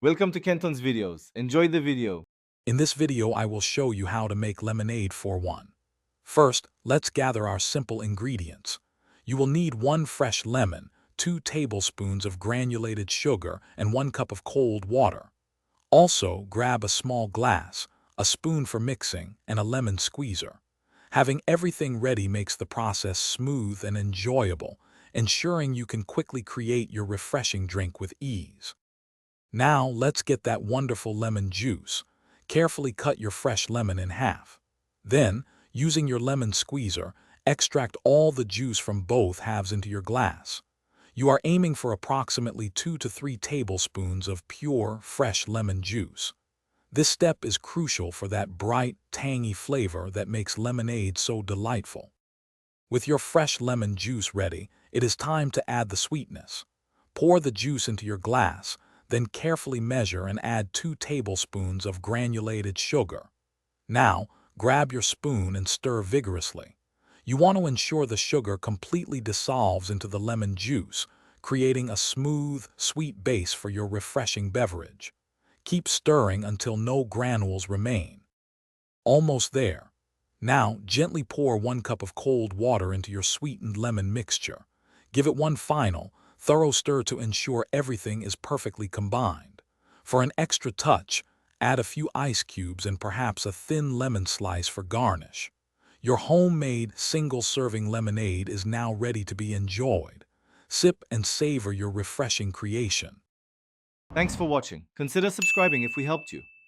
Welcome to Kenton's videos. Enjoy the video. In this video, I will show you how to make lemonade for one. First, let's gather our simple ingredients. You will need 1 fresh lemon, 2 tablespoons of granulated sugar, and 1 cup of cold water. Also, grab a small glass, a spoon for mixing, and a lemon squeezer. Having everything ready makes the process smooth and enjoyable, ensuring you can quickly create your refreshing drink with ease. Now, let's get that wonderful lemon juice. Carefully cut your fresh lemon in half. Then, using your lemon squeezer, extract all the juice from both halves into your glass. You are aiming for approximately 2 to 3 tablespoons of pure, fresh lemon juice. This step is crucial for that bright, tangy flavor that makes lemonade so delightful. With your fresh lemon juice ready, it is time to add the sweetness. Pour the juice into your glass, then carefully measure and add 2 tablespoons of granulated sugar. Now, grab your spoon and stir vigorously. You want to ensure the sugar completely dissolves into the lemon juice, creating a smooth, sweet base for your refreshing beverage. Keep stirring until no granules remain. Almost there. Now, gently pour 1 cup of cold water into your sweetened lemon mixture. Give it one final, thorough stir to ensure everything is perfectly combined. For an extra touch, add a few ice cubes and perhaps a thin lemon slice for garnish. Your homemade, single-serving lemonade is now ready to be enjoyed. Sip and savor your refreshing creation. Thanks for watching. Consider subscribing if we helped you.